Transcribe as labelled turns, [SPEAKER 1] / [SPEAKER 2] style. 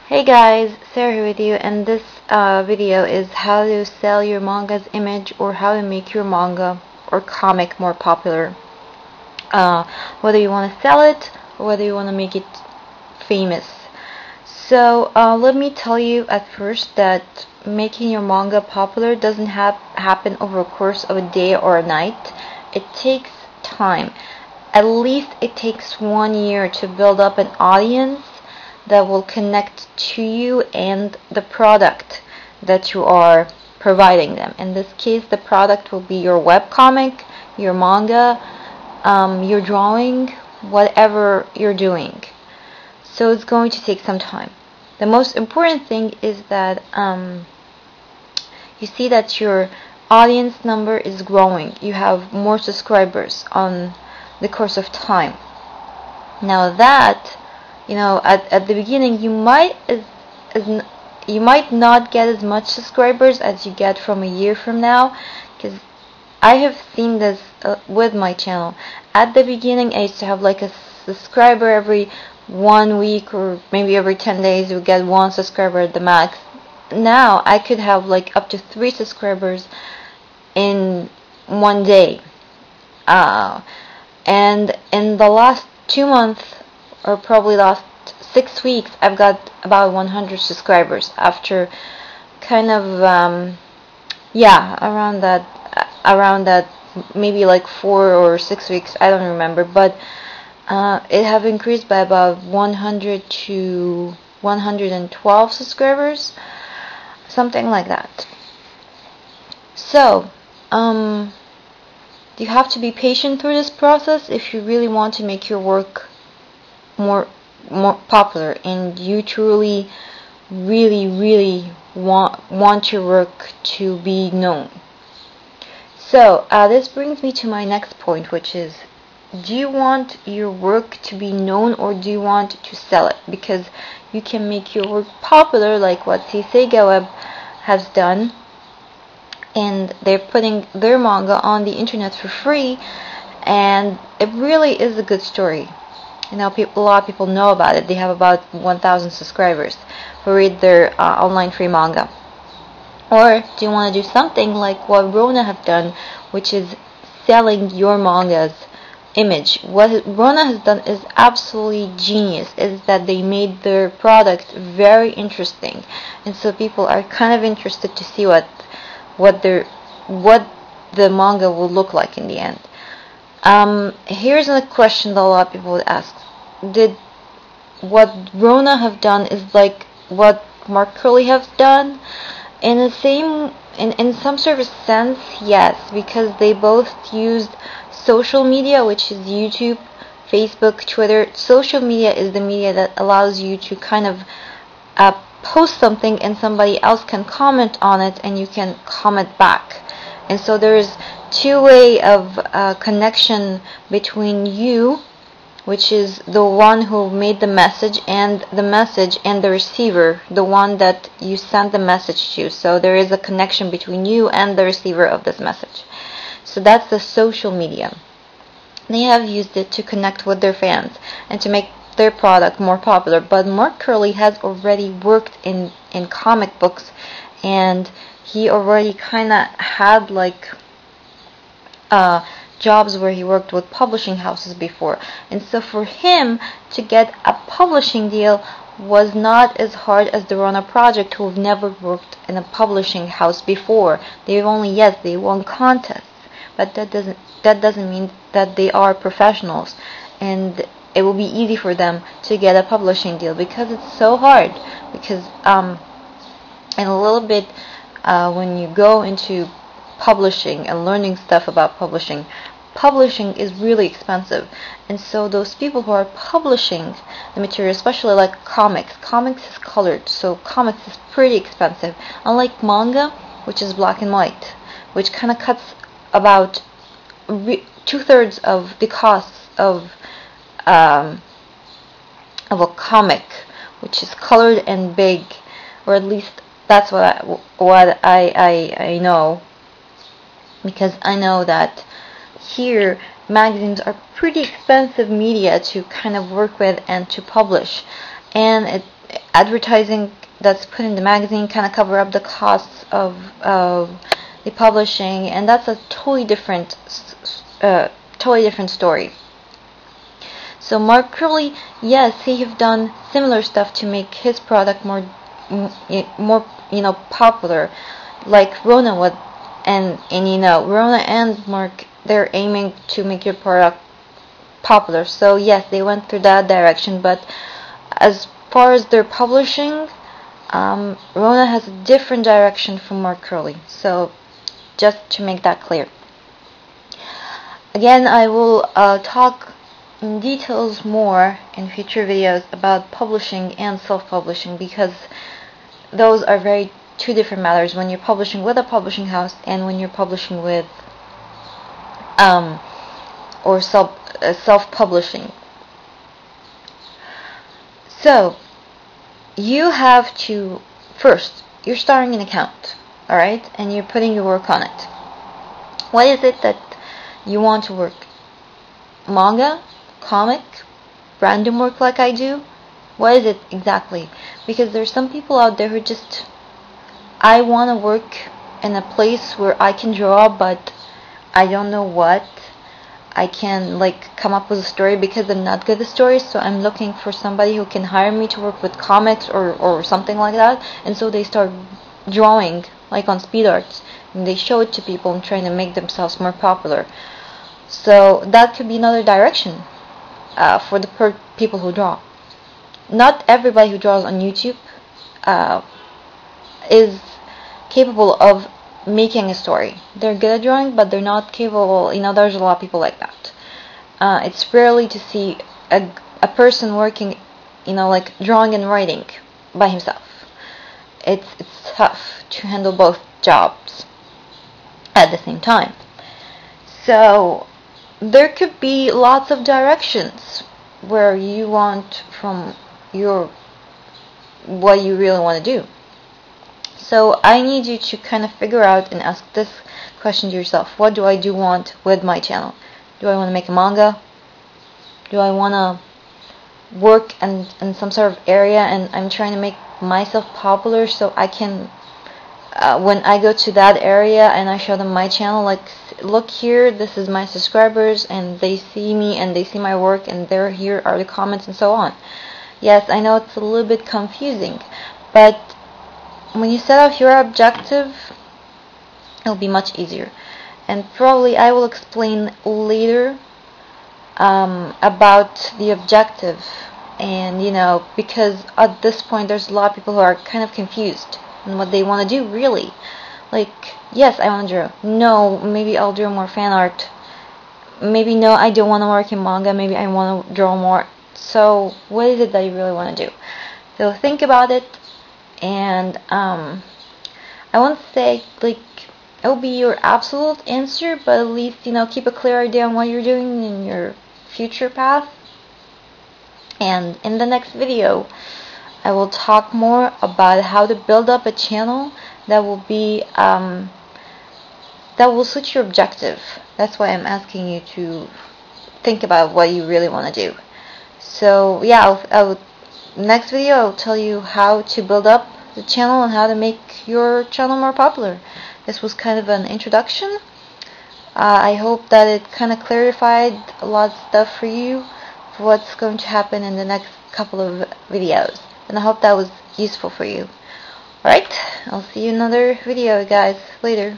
[SPEAKER 1] Hey guys, Sarah here with you, and this video is how to sell your manga's image or how to make your manga or comic more popular. Whether you want to sell it or whether you want to make it famous. So let me tell you at first that making your manga popular doesn't happen over a course of a day or a night. It takes time. At least it takes 1 year to build up an audience that will connect to you and the product that you are providing them. In this case, the product will be your webcomic, your manga, your drawing, whatever you're doing. So it's going to take some time. The most important thing is that you see that your audience number is growing. You have more subscribers on the course of time. Now that, at the beginning you might not get as much subscribers as you get from a year from now, because I have seen this with my channel. At the beginning I used to have like a subscriber every 1 week, or maybe every 10 days you get 1 subscriber at the max. Now I could have like up to 3 subscribers in 1 day, and in the last 2 months, or probably last 6 weeks, I've got about 100 subscribers after kind of around that maybe like 4 or 6 weeks, I don't remember, but it have increased by about 100 to 112 subscribers, something like that. So you have to be patient through this process if you really want to make your work more popular, and you truly really want your work to be known. So this brings me to my next point, which is, do you want your work to be known or do you want to sell it? Because you can make your work popular, like what Seiga Web has done, and they're putting their manga on the internet for free, and it really is a good story. A lot of people know about it. They have about 1,000 subscribers who read their online free manga. Or do you want to do something like what Rona have done, which is selling your manga's image? What Rona has done is absolutely genius. Is that they made their product very interesting, and so people are kind of interested to see what the manga will look like in the end. Here's a question that a lot of people would ask: did what Rona have done is like what Mark Curly has done? In some sort of sense, yes, because they both used social media, which is YouTube, Facebook, Twitter. Social media is the media that allows you to kind of post something and somebody else can comment on it and you can comment back. And so there is two-way of connection between you, which is the one who made the message and the receiver, the one that you sent the message to. So there is a connection between you and the receiver of this message. So that's the social media. They have used it to connect with their fans and to make their product more popular. But Mark Curly has already worked in comic books, and he already kind of had like jobs where he worked with publishing houses before, and so for him to get a publishing deal was not as hard as the Rona Project, who have never worked in a publishing house before. They won contests, but that doesn't mean that they are professionals, and it will be easy for them to get a publishing deal, because it's so hard. Because and a little bit when you go into publishing and learning stuff about publishing is really expensive, and so those people who are publishing the material, especially like comics is colored, so comics is pretty expensive, unlike manga, which is black and white, which kind of cuts about 2/3 of the costs of a comic, which is colored and big, or at least that's what I know, because I know that here magazines are pretty expensive media to kind of work with and to publish, and advertising that's put in the magazine kind of cover up the costs of the publishing, and that's a totally different story. So Mark Crowley, yes, he have done similar stuff to make his product more popular, like Rona would, and Rona and Mark, they're aiming to make your product popular. So yes, they went through that direction, but as far as their publishing, Rona has a different direction from Mark Crowley. So just to make that clear. Again, I will talk in details more in future videos about publishing and self-publishing, because those are two different matters when you're publishing with a publishing house and when you're publishing with or self-publishing. So you have to first, you're starting an account, alright, and you're putting your work on it. What is it that you want to work? Manga? Comic? Random work like I do? What is it exactly? Because there's some people out there who just, I want to work in a place where I can draw, but I don't know what. I can come up with a story because I'm not good at stories, so I'm looking for somebody who can hire me to work with comics or something like that. And so they start drawing on speed arts, and they show it to people and trying to make themselves more popular. So that could be another direction for the people who draw. Not everybody who draws on YouTube is capable of making a story. They're good at drawing, but they're not capable. There's a lot of people like that. It's rarely to see a person working, drawing and writing by himself. It's tough to handle both jobs at the same time. So there could be lots of directions where you want from what you really want to do. So I need you to kind of figure out and ask this question to yourself. What do I want with my channel? Do I want to make a manga? Do I want to work in some sort of area and I'm trying to make myself popular so I can, when I go to that area and I show them my channel, look here, this is my subscribers, and they see me and they see my work, and here are the comments and so on. Yes, I know it's a little bit confusing, but when you set out your objective, it'll be much easier. And probably I will explain later about the objective, and because at this point there's a lot of people who are kind of confused on what they want to do really. Yes, I want to draw. No, maybe I'll draw more fan art. Maybe no, I don't want to work in manga. Maybe I want to draw more. So what is it that you really want to do? So think about it, and I won't say it'll be your absolute answer, but at least keep a clear idea on what you're doing in your future path. And in the next video, I will talk more about how to build up a channel that will be that will suit your objective. That's why I'm asking you to think about what you really want to do. So yeah, next video I'll tell you how to build up the channel and how to make your channel more popular. This was kind of an introduction. I hope that it kind of clarified a lot of stuff for you, for what's going to happen in the next couple of videos, and I hope that was useful for you. Alright, I'll see you in another video, guys, later.